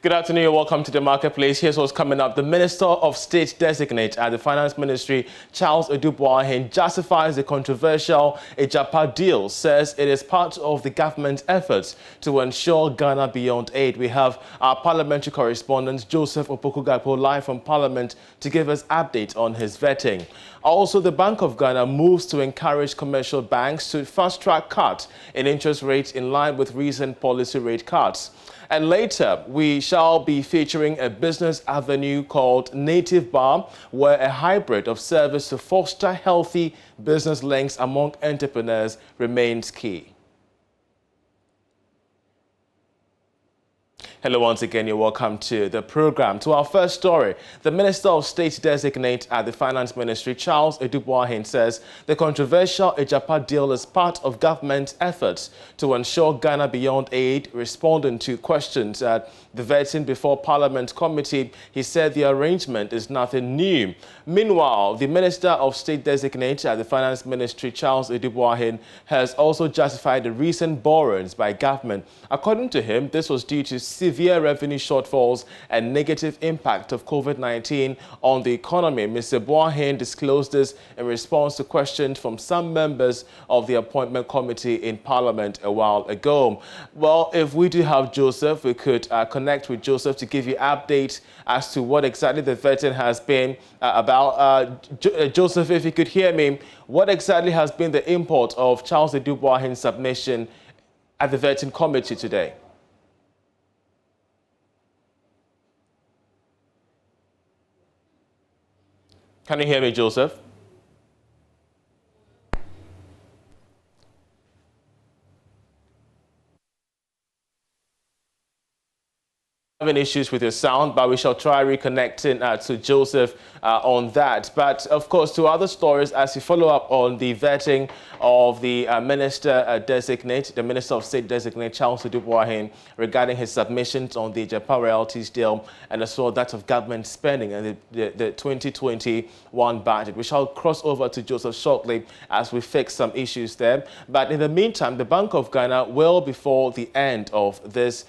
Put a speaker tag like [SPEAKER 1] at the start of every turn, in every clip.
[SPEAKER 1] Good afternoon and welcome to the Marketplace. Here's what's coming up. The Minister of State Designate at the Finance Ministry, Charles Edouboahin, justifies the controversial Ejapa deal, says it is part of the government's efforts to ensure Ghana beyond aid. We have our parliamentary correspondent, Joseph Opoku-Gakpo, live from Parliament to give us update on his vetting. Also, the Bank of Ghana moves to encourage commercial banks to fast-track cuts in interest rates in line with recent policy rate cuts. And later, we shall be featuring a business avenue called Native Bar, where a hybrid of service to foster healthy business links among entrepreneurs remains key. Hello once again, you're welcome to the program. To our first story, the Minister of State Designate at the Finance Ministry, Charles Edouboahin, says the controversial Ejapa deal is part of government's efforts to ensure Ghana beyond aid. Responding to questions at the vetting before Parliament committee, he said the arrangement is nothing new. Meanwhile, the Minister of State Designate at the Finance Ministry, Charles Edouboahin, has also justified the recent borrowings by government. According to him, this was due to severe revenue shortfalls and negative impact of COVID-19 on the economy. Mr. Boahin disclosed this in response to questions from some members of the appointment committee in Parliament a while ago. Well, if we do have Joseph, we could connect with Joseph to give you updates as to what exactly the vetting has been about. Joseph, if you could hear me, what exactly has been the import of Charles Edouboahin's submission at the vetting committee today? Can you hear me, Joseph? Having issues with your sound, but we shall try reconnecting to Joseph on that. But of course, to other stories, as you follow up on the vetting of the Minister Designate, the Minister of State Designate, Charles Edouboahin, regarding his submissions on the Ejapa royalties deal and as well that of government spending and the 2021 budget. We shall cross over to Joseph shortly as we fix some issues there. But in the meantime, the Bank of Ghana will, before the end of this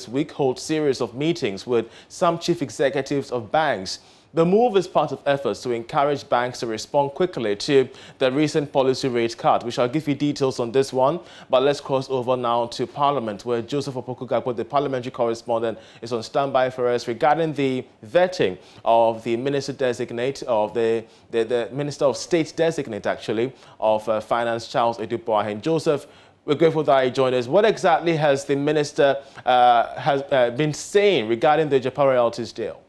[SPEAKER 1] week, hold series of meetings with some chief executives of banks. The move is part of efforts to encourage banks to respond quickly to the recent policy rate cut. We shall give you details on this one, but let's cross over now to Parliament, where Joseph Opoku-Gakpo, the parliamentary correspondent, is on standby for us regarding the vetting of the Minister Designate, of the Minister of State Designate, actually, of Finance, Charles Edouboahin. Joseph, we're grateful that you joined us. What exactly has the minister been saying regarding the Ejapa royalties deal?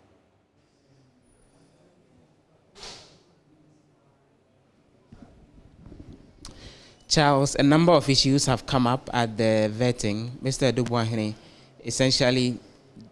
[SPEAKER 2] Charles, a number of issues have come up at the vetting. Mr. Edouboahin essentially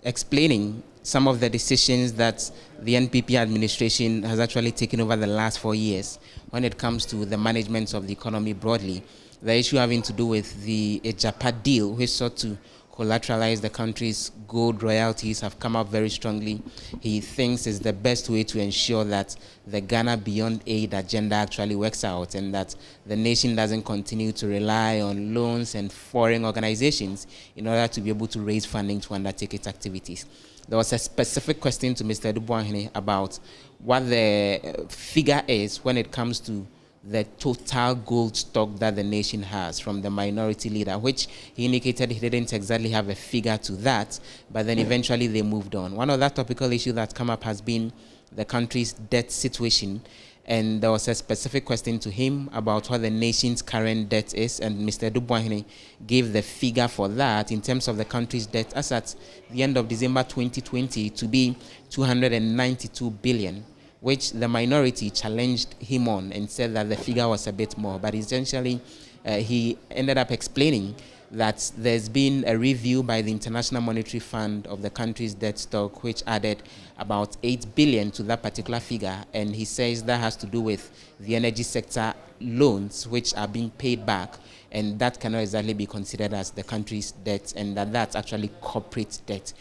[SPEAKER 2] explaining some of the decisions that the NPP administration has actually taken over the last 4 years when it comes to the management of the economy broadly. The issue having to do with the Ejapa deal, which sought to collateralize the country's gold royalties, have come up very strongly. He thinks is the best way to ensure that the Ghana Beyond Aid agenda actually works out and that the nation doesn't continue to rely on loans and foreign organizations in order to be able to raise funding to undertake its activities. There was a specific question to Mr. Edouboahin about what the figure is when it comes to the total gold stock that the nation has from the minority leader, which he indicated he didn't exactly have a figure to that, but then eventually they moved on. One other topical issue that's come up has been the country's debt situation, and there was a specific question to him about what the nation's current debt is, and Mr. Edouboahin gave the figure for that in terms of the country's debt as at the end of December 2020 to be 292 billion. Which the minority challenged him on and said that the figure was a bit more. But essentially, he ended up explaining that there's been a review by the International Monetary Fund of the country's debt stock, which added about 8 billion to that particular figure. And he says that has to do with the energy sector loans, which are being paid back. And that cannot exactly be considered as the country's debt, and that's actually corporate debt.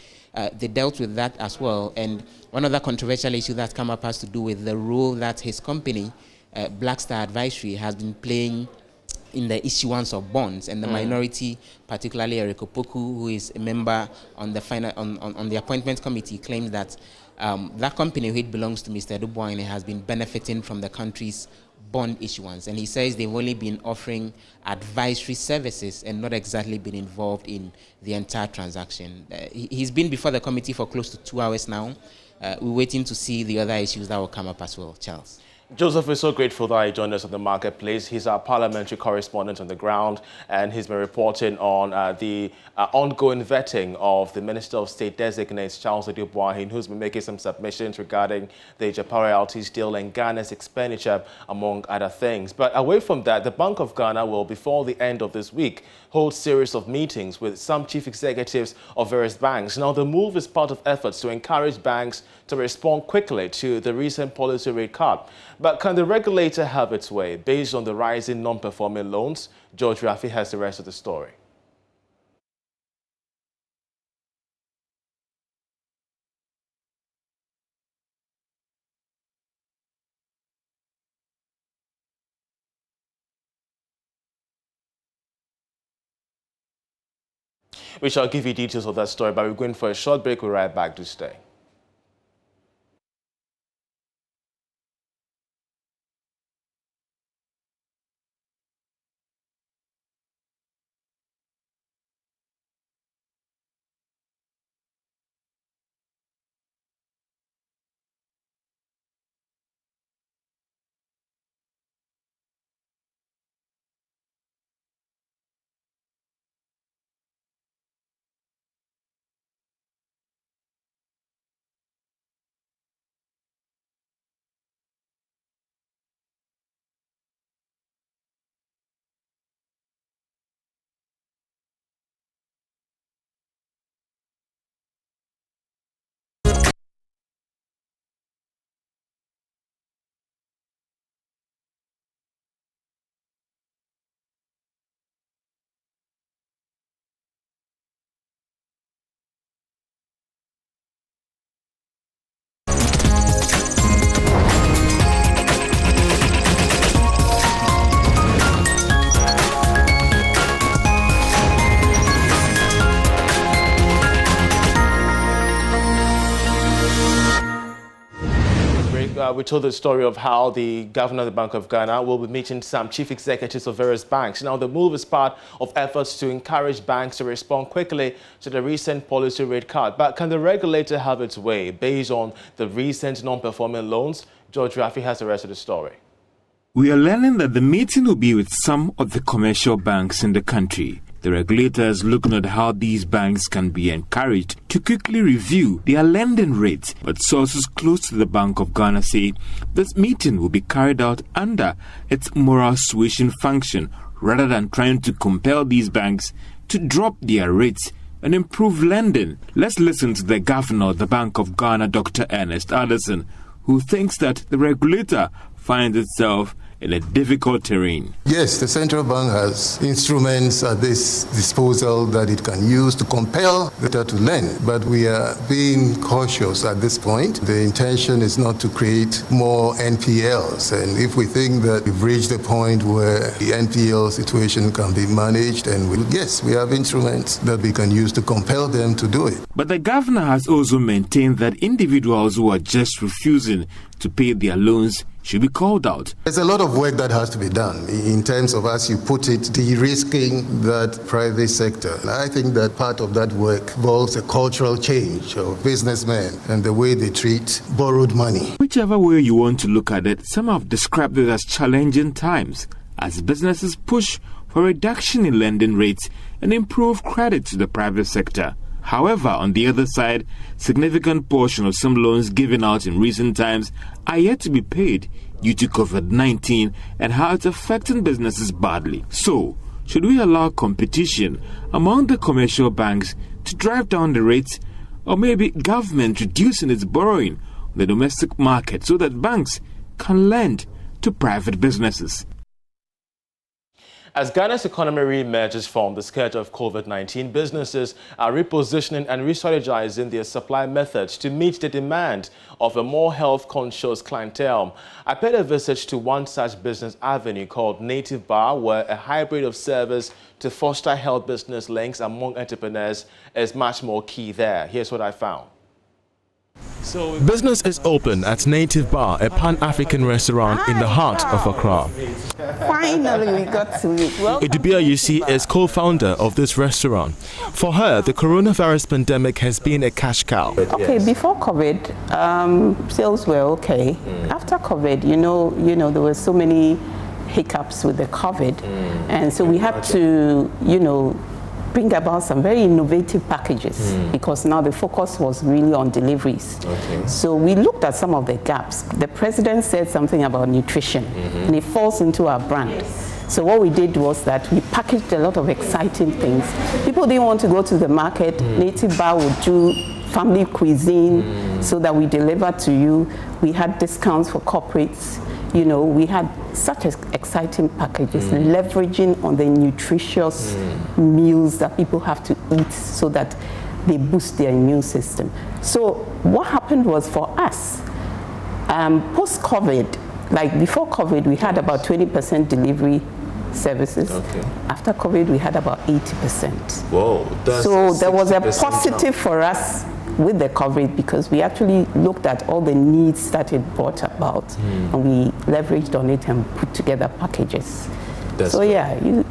[SPEAKER 2] They dealt with that as well. And one other controversial issue that's come up has to do with the role that his company, Black Star Advisory, has been playing in the issuance of bonds, and the minority, particularly Eric Opoku, who is a member on the on the appointment committee, claims that that company, which belongs to Mr. Dubois, has been benefiting from the country's bond issuance, and he says they've only been offering advisory services and not exactly been involved in the entire transaction. He's been before the committee for close to 2 hours now. We're waiting to see the other issues that will come up as well. Charles.
[SPEAKER 1] Joseph, we're so grateful that he joined us on the marketplace. He's our parliamentary correspondent on the ground, and he's been reporting on the ongoing vetting of the Minister of State designate, Charles Adu Boahen, who's been making some submissions regarding the Japan royalties deal and Ghana's expenditure, among other things. But away from that, the Bank of Ghana will, before the end of this week, hold a series of meetings with some chief executives of various banks. Now, the move is part of efforts to encourage banks to respond quickly to the recent policy rate cut. But can the regulator have its way based on the rising non-performing loans? George Rafi has the rest of the story. We shall give you details of that story, but we're going for a short break. We'll be right back. To stay. We told the story of how the governor of the Bank of Ghana will be meeting some chief executives of various banks. Now, the move is part of efforts to encourage banks to respond quickly to the recent policy rate cut. But can the regulator have its way based on the recent non-performing loans? George Rafi has the rest of the story.
[SPEAKER 3] We are learning that the meeting will be with some of the commercial banks in the country. The regulator is looking at how these banks can be encouraged to quickly review their lending rates, but sources close to the Bank of Ghana say this meeting will be carried out under its moral suasion function rather than trying to compel these banks to drop their rates and improve lending. Let's listen to the governor of the Bank of Ghana, Dr. Ernest Addison, who thinks that the regulator finds itself in a difficult terrain.
[SPEAKER 4] Yes, the central bank has instruments at this disposal that it can use to compel the debtor to lend, but we are being cautious at this point. The intention is not to create more NPLs, and if we think that we've reached the point where the NPL situation can be managed, and yes, we have instruments that we can use to compel them to do it.
[SPEAKER 3] But the governor has also maintained that individuals who are just refusing to pay their loans should be called out.
[SPEAKER 4] There's a lot of work that has to be done in terms of, as you put it, de-risking that private sector. And I think that part of that work involves a cultural change of businessmen and the way they treat borrowed money.
[SPEAKER 3] Whichever way you want to look at it, some have described it as challenging times as businesses push for reduction in lending rates and improve credit to the private sector. However, on the other side, significant portion of some loans given out in recent times are yet to be paid due to COVID-19 and how it's affecting businesses badly. So, should we allow competition among the commercial banks to drive down the rates, or maybe government reducing its borrowing on the domestic market so that banks can lend to private businesses?
[SPEAKER 1] As Ghana's economy re-emerges from the scourge of COVID-19, businesses are repositioning and re-strategizing their supply methods to meet the demand of a more health-conscious clientele. I paid a visit to one such business avenue called Native Bar, where a hybrid of service to foster health business links among entrepreneurs is much more key there. Here's what I found. So business is open at Native Bar, a Pan-African restaurant in the heart of Accra.
[SPEAKER 5] Finally, we got to meet.
[SPEAKER 1] Idibia Yusi is co-founder of this restaurant. For her, the coronavirus pandemic has been a cash cow.
[SPEAKER 5] Okay, before COVID, sales were okay. After COVID, you know, there were so many hiccups with the COVID, and so we had to, bring about some very innovative packages because now the focus was really on deliveries.
[SPEAKER 1] Okay.
[SPEAKER 5] So we looked at some of the gaps. The president said something about nutrition, and it falls into our brand. So what we did was that we packaged a lot of exciting things. People didn't want to go to the market. Native Bar would do family cuisine so that we deliver to you. We had discounts for corporates. We had such exciting packages, leveraging on the nutritious meals that people have to eat so that they boost their immune system. So what happened was for us, post-COVID, like before COVID, we had about 20% delivery services.
[SPEAKER 1] Okay.
[SPEAKER 5] After COVID, we had about 80%.
[SPEAKER 1] Whoa,
[SPEAKER 5] so there was a positive for us with the COVID because we actually looked at all the needs that it brought about and we leveraged on it and put together packages. So yeah, you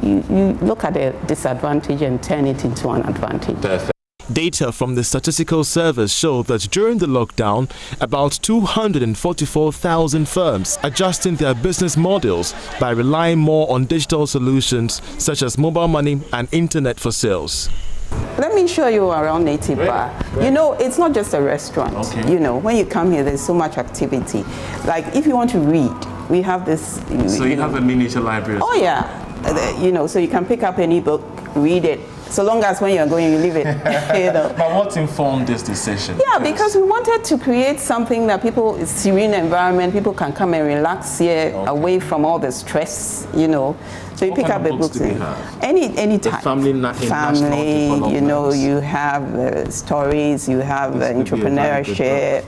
[SPEAKER 5] look at a disadvantage and turn it into an advantage.
[SPEAKER 1] Perfect. Data from the Statistical Service show that during the lockdown, about 244,000 firms adjusting their business models by relying more on digital solutions such as mobile money and internet for sales.
[SPEAKER 5] Let me show you around Native Bar. It's not just a restaurant.
[SPEAKER 1] Okay.
[SPEAKER 5] When you come here, there's so much activity. Like if you want to read, we have this.
[SPEAKER 1] So you have a miniature library.
[SPEAKER 5] Oh yeah, so you can pick up any book, read it. So long as when you're going, you leave it.
[SPEAKER 1] But what informed this decision?
[SPEAKER 5] Yeah, because we wanted to create something that people, a serene environment, people can come and relax here, away from all the stress, So you pick up a book. Any type.
[SPEAKER 1] Family,
[SPEAKER 5] you have stories, you have entrepreneurship,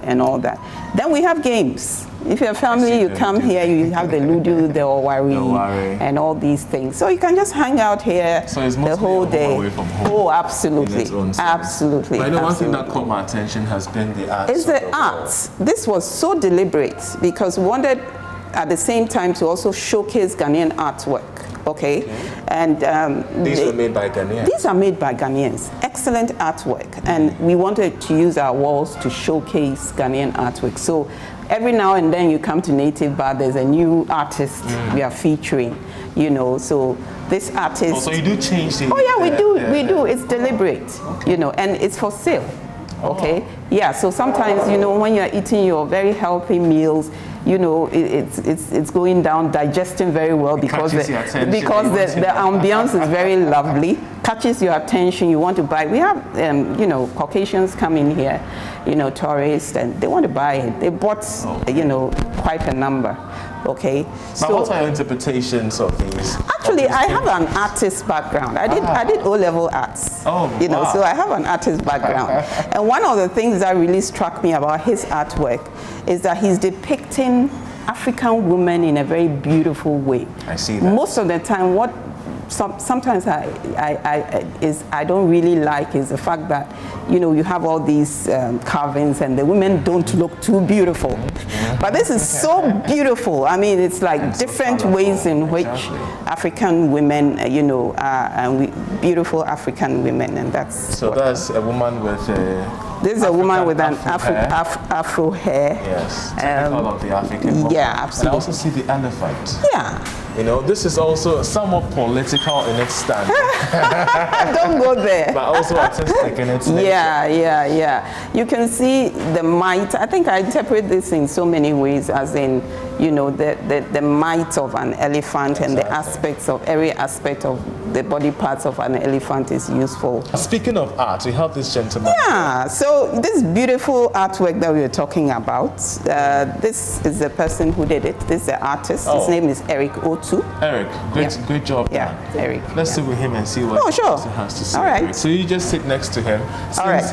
[SPEAKER 5] and all that. Then we have games. If you're a family, you come here, you have the Ludo, the Owari, and all these things. So you can just hang out here the whole day.
[SPEAKER 1] Away from home.
[SPEAKER 5] Oh, absolutely. Absolutely.
[SPEAKER 1] But one thing that caught my attention has been the arts.
[SPEAKER 5] It's the arts. This was so deliberate because we wanted at the same time to also showcase Ghanaian artwork. Okay. And
[SPEAKER 1] these were made by Ghanaians.
[SPEAKER 5] These are made by Ghanaians. Excellent artwork, and we wanted to use our walls to showcase Ghanaian artwork. So every now and then you come to Native Bar, there's a new artist we are featuring. So this artist.
[SPEAKER 1] So you do change the.
[SPEAKER 5] Oh yeah, we do. It's deliberate. And it's for sale. Okay. Yeah. So sometimes when you're eating your very healthy meals, it's going down, digesting very well because the ambiance is very lovely, catches your attention, you want to buy. We have, Caucasians come in here, tourists, and they want to buy it. They bought, quite a number. Okay.
[SPEAKER 1] So what are your interpretations of these?
[SPEAKER 5] Actually, I have an artist background. I did O-level arts.
[SPEAKER 1] Oh, wow.
[SPEAKER 5] So I have an artist background. And one of the things that really struck me about his artwork is that he's depicting African women in a very beautiful way.
[SPEAKER 1] I see that.
[SPEAKER 5] Most of the time, what sometimes I don't really like is the fact that you have all these carvings and the women don't look too beautiful. But this is so beautiful. I mean, it's like different ways in which African women, are beautiful African women, and that's.
[SPEAKER 1] So that's a woman with
[SPEAKER 5] This is a woman with an afro hair.
[SPEAKER 1] Yes, typical of the African woman.
[SPEAKER 5] Yeah, absolutely.
[SPEAKER 1] And I also see the elephant.
[SPEAKER 5] Yeah.
[SPEAKER 1] This is also somewhat political in its stand.
[SPEAKER 5] Don't go there.
[SPEAKER 1] But also artistic in its nature.
[SPEAKER 5] Yeah. You can see the might. I think I interpret this in so many ways, as in, the might of an elephant and the aspects of every aspect of the body parts of an elephant is useful.
[SPEAKER 1] Speaking of art, we have this gentleman.
[SPEAKER 5] Yeah, so this beautiful artwork that we were talking about, this is the person who did it. This is the artist. His name is Eric Otu.
[SPEAKER 1] Eric, great job.
[SPEAKER 5] Yeah, Eric.
[SPEAKER 1] Let's sit with him and see what he has to say.
[SPEAKER 5] All right.
[SPEAKER 1] So you just sit next to him.
[SPEAKER 5] All right.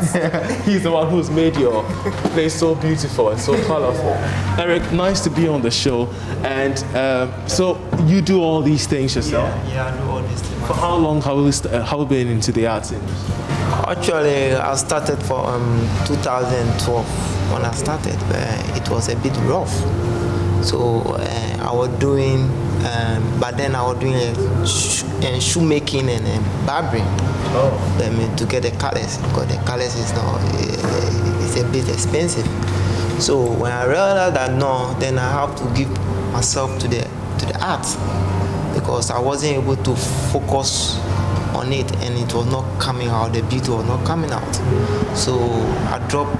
[SPEAKER 1] He's the one who's made your place so beautiful and so colorful. Eric, nice to be on the show. And so you do all these things yourself?
[SPEAKER 6] Yeah, I do all these things.
[SPEAKER 1] For how long have you been into the arts industry?
[SPEAKER 6] Actually, I started for 2012 when I started. It was a bit rough. So I was doing, but then I was doing shoemaking and barbering. To get the colors, because the colors is not, it's a bit expensive. So when I realized that no, then I have to give myself to the art, because I wasn't able to focus on it and it was not coming out, the beauty was not coming out. So I dropped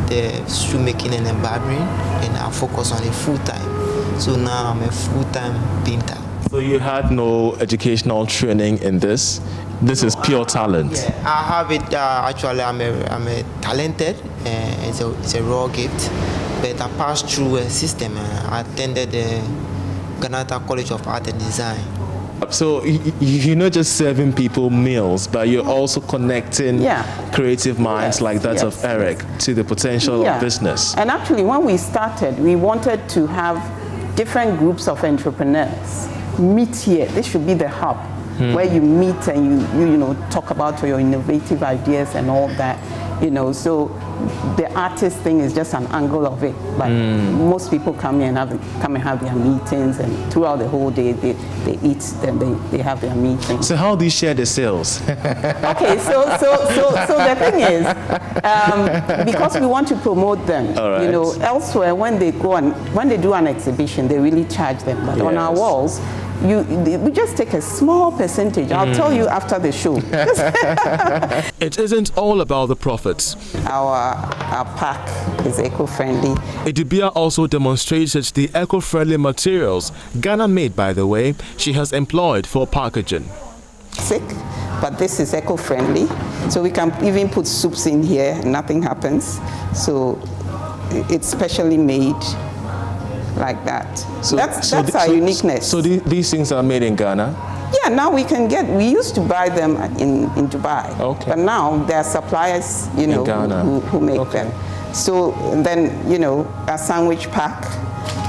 [SPEAKER 6] the shoemaking and barbering and I focus on it full time. So now I'm a full-time painter.
[SPEAKER 1] So you had no educational training in this? This is pure talent.
[SPEAKER 6] Yeah, I have it. Actually, I'm a talented. It's a raw gift, but I passed through a system. I attended the Granada College of Art and Design.
[SPEAKER 1] So you're not just serving people meals, but you're also connecting creative minds like that of Eric to the potential of business.
[SPEAKER 5] And actually, when we started, we wanted to have different groups of entrepreneurs meet here. This should be the hub where you meet and you talk about your innovative ideas and all that. So the artist thing is just an angle of it. But most people come here and have their meetings, and throughout the whole day they eat, then they have their meetings.
[SPEAKER 1] So how do you share the sales?
[SPEAKER 5] Okay, so the thing is, because we want to promote them, elsewhere when they do an exhibition, they really charge them. But on our walls, we just take a small percentage. I'll tell you after the show.
[SPEAKER 1] It isn't all about the profits.
[SPEAKER 5] Our pack is eco-friendly.
[SPEAKER 1] Idibia also demonstrated the eco-friendly materials Ghana made, by the way, she has employed for packaging.
[SPEAKER 5] Sick, but this is eco-friendly. So we can even put soups in here, nothing happens. So it's specially made like that. So that's our uniqueness.
[SPEAKER 1] So these things are made in Ghana?
[SPEAKER 5] Yeah, now we used to buy them in Dubai. Okay. But now there are suppliers, who make them. So then, a sandwich pack,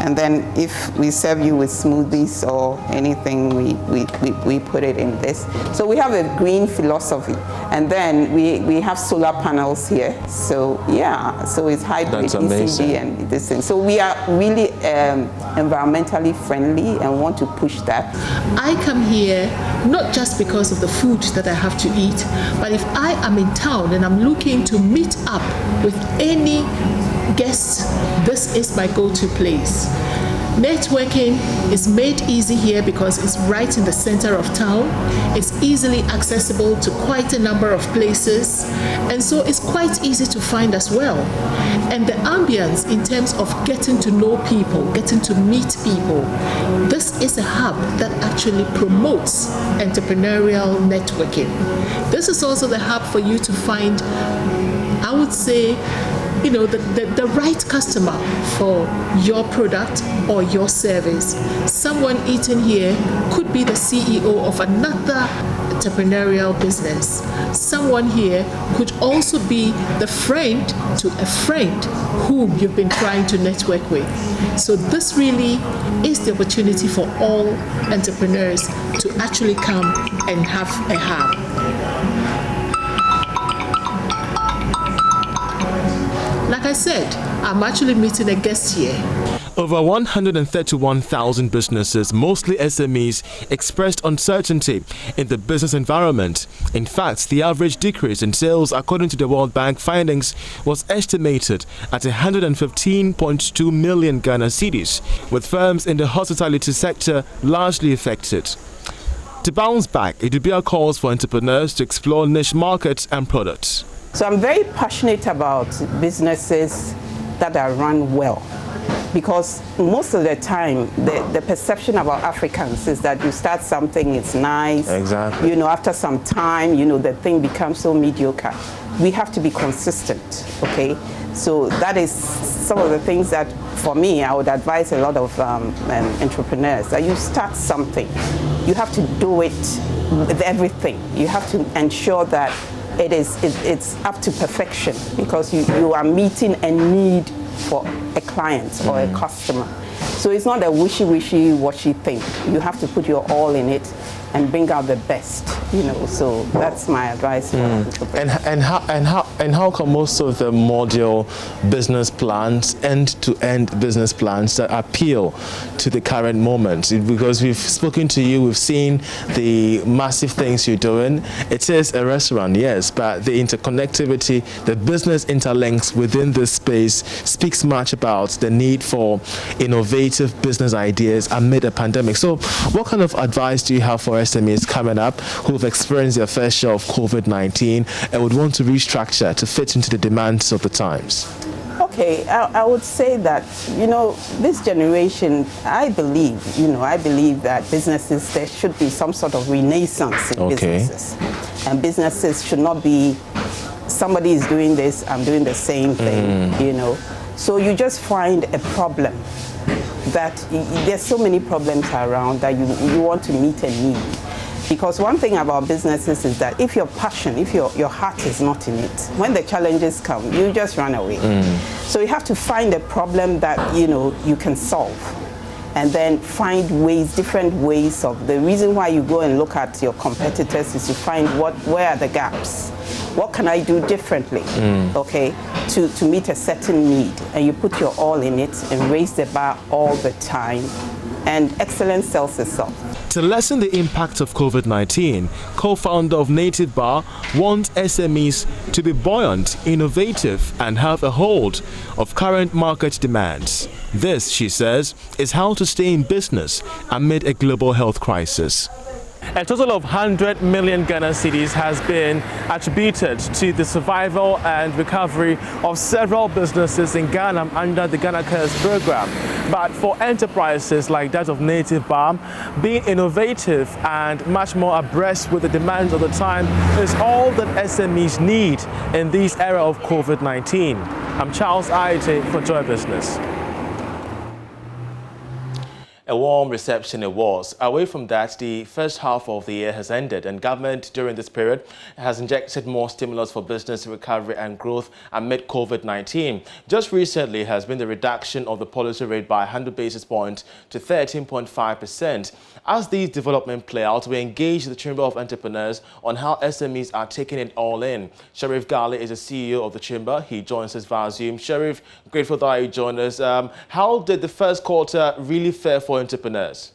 [SPEAKER 5] and then if we serve you with smoothies or anything, we put it in this. So we have a green philosophy, and then we have solar panels here. So so it's hybrid ECD and this thing. So we are really environmentally friendly and want to push that.
[SPEAKER 7] I come here not just because of the food that I have to eat, but if I am in town and I'm looking to meet up with any guests, this is my go-to place. Networking is made easy here because it's right in the center of town. It's easily accessible to quite a number of places, and so it's quite easy to find as well. And the ambience in terms of getting to know people, getting to meet people, this is a hub that actually promotes entrepreneurial networking. This is also the hub for you to find, I would say, the right customer for your product or your service. Someone eating here could be the CEO of another entrepreneurial business. Someone here could also be the friend to a friend whom you've been trying to network with. So this really is the opportunity for all entrepreneurs to actually come and have a hub. Like I said, I'm actually meeting a guest here.
[SPEAKER 1] Over 131,000 businesses, mostly SMEs, expressed uncertainty in the business environment. In fact, the average decrease in sales, according to the World Bank findings, was estimated at 115.2 million Ghana cedis, with firms in the hospitality sector largely affected. To bounce back, Idibia calls for entrepreneurs to explore niche markets and products.
[SPEAKER 5] So I'm very passionate about businesses that are run well. Because most of the time, the perception about Africans is that you start something, it's nice.
[SPEAKER 1] Exactly.
[SPEAKER 5] You know, after some time, you know, the thing becomes so mediocre. We have to be consistent, okay? So that is some of the things that, for me, I would advise a lot of entrepreneurs, that you start something. You have to do it with everything. You have to ensure that it's up to perfection, because you are meeting a need for a client or a customer. So it's not a wishy-washy thing. You have to put your all in it and bring out the best, you know. So that's my advice.
[SPEAKER 1] And how come most of the module business plans, end-to-end business plans, that appeal to the current moment? Because we've spoken to you, we've seen the massive things you're doing. It is a restaurant, yes, but the interconnectivity, the business interlinks within this space speaks much about the need for innovative business ideas amid a pandemic. So what kind of advice do you have for SMEs coming up who've experienced their fair share of COVID-19 and would want to restructure to fit into the demands of the times?
[SPEAKER 5] Okay, I would say that, you know, this generation, I believe that businesses, there should be some sort of renaissance in businesses. And businesses should not be, somebody is doing this, I'm doing the same thing, you know. So you just find a problem that there's so many problems around that you want to meet a need. Because one thing about businesses is that if your passion, if your heart is not in it, when the challenges come, you just run away. So you have to find a problem that, you know, you can solve. And then find ways, different ways of, the reason why you go and look at your competitors is to find where are the gaps. What can I do differently, okay, to meet a certain need? And you put your all in it and raise the bar all the time. And excellence sells itself.
[SPEAKER 1] To lessen the impact of COVID-19, co-founder of Native Bar wants SMEs to be buoyant, innovative, and have a hold of current market demands. This, she says, is how to stay in business amid a global health crisis. A total of 100 million Ghana cedis has been attributed to the survival and recovery of several businesses in Ghana under the Ghana Cares program. But for enterprises like that of Native Bar, being innovative and much more abreast with the demands of the time is all that SMEs need in this era of COVID-19. I'm Charles Aite for Joy Business. A warm reception it was. Away from that, the first half of the year has ended, and government during this period has injected more stimulus for business recovery and growth amid COVID-19. Just recently has been the reduction of the policy rate by 100 basis points to 13.5%. As these developments play out, we engage the Chamber of Entrepreneurs on how SMEs are taking it all in. Sharif Ghali is the CEO of the Chamber. He joins us via Zoom. Sharif, grateful that you joined us. How did the first quarter really fare for entrepreneurs?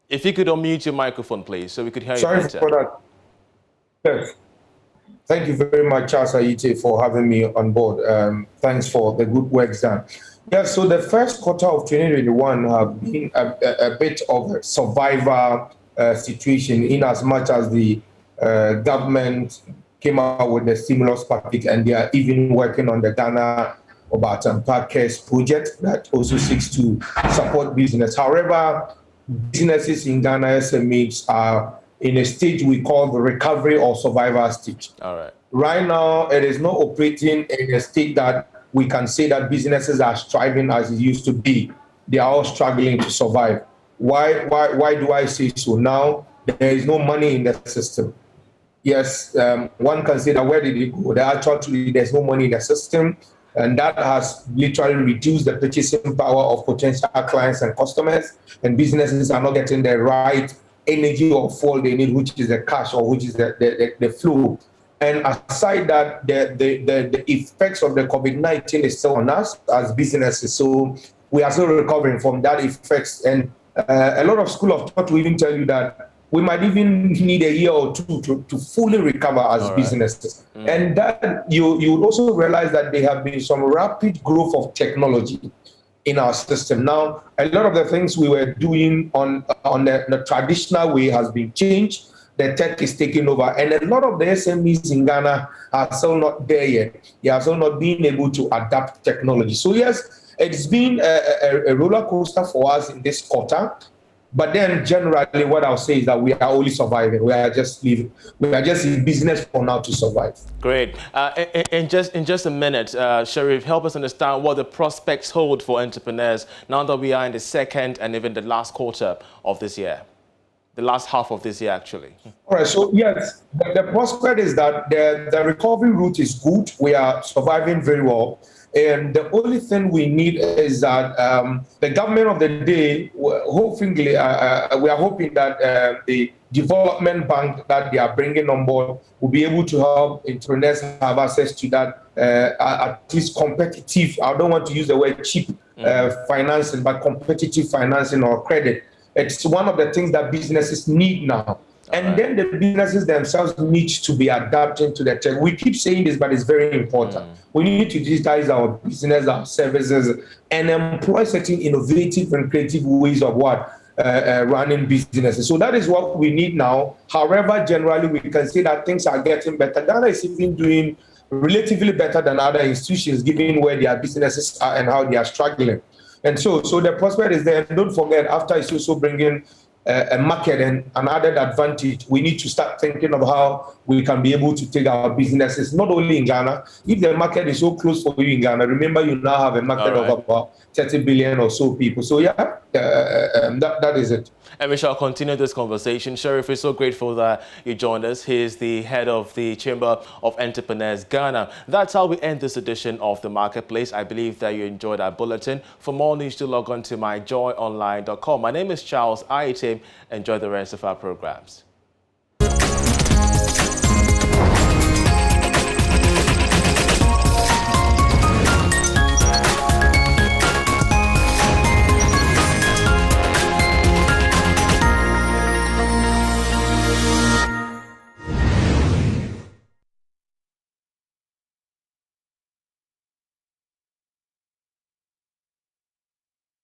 [SPEAKER 1] If you could unmute your microphone, please, so we could hear you better.
[SPEAKER 8] Sorry for that. Yes. Thank you very much, Charles Aite, for having me on board. Thanks for the good work done. Yeah, so the first quarter of 2021 have been a bit of a survivor situation, in as much as the government came out with the stimulus package, and they are even working on the Ghana Obatan Cares project that also seeks to support business. However, businesses in Ghana, SMEs, are in a stage we call the recovery or survival stage.
[SPEAKER 1] All right.
[SPEAKER 8] Right now, it is not operating in a state that we can say that businesses are striving as it used to be. They are all struggling to survive. Why do I say so? Now, there is no money in the system. Yes, one can say that where did it go? Actually, there's no money in the system, and that has literally reduced the purchasing power of potential clients and customers, and businesses are not getting the right energy or fuel they need, which is the cash or which is the flow. And aside that, the effects of the COVID-19 is still on us as businesses, so we are still recovering from that effects. And a lot of school of thought will even tell you that we might even need a year or two to fully recover as businesses. And that you would also realize that there have been some rapid growth of technology in our system. Now, a lot of the things we were doing on the traditional way has been changed. the tech is taking over. And a lot of the SMEs in Ghana are still not there yet. They are still not being able to adapt technology. So yes, it's been a roller coaster for us in this quarter. But then generally what I'll say is that we are only surviving. We are just living. We are just in business for now to survive.
[SPEAKER 1] Great. In just a minute, Sheriff, help us understand what the prospects hold for entrepreneurs now that we are in the second and even the last quarter of this year. The last half of this year, actually.
[SPEAKER 8] All right. So yes, the prospect is that the recovery route is good. We are surviving very well. And the only thing we need is that the government of the day, hopefully, we are hoping that the development bank that they are bringing on board will be able to help entrepreneurs have access to that at least competitive, I don't want to use the word cheap financing, but competitive financing or credit. It's one of the things that businesses need now. And then the businesses themselves need to be adapting to the tech. We keep saying this, but it's very important. We need to digitize our business, our services, and employ certain innovative and creative ways of running businesses. So that is what we need now. However, generally, we can say that things are getting better. Ghana is even doing relatively better than other institutions, given where their businesses are and how they are struggling. And so the prospect is there. And don't forget, after it's also bringing a market and an added advantage, we need to start thinking of how we can be able to take our businesses, not only in Ghana. If the market is so close for you in Ghana, remember you now have a market of about 30 billion or so people. So yeah, that is it.
[SPEAKER 1] And we shall continue this conversation. Sheriff, we're so grateful that you joined us. He is the head of the Chamber of Entrepreneurs Ghana. That's how we end this edition of The Marketplace. I believe that you enjoyed our bulletin. For more news, do log on to myjoyonline.com. My name is Charles Ayetim. Enjoy the rest of our programs.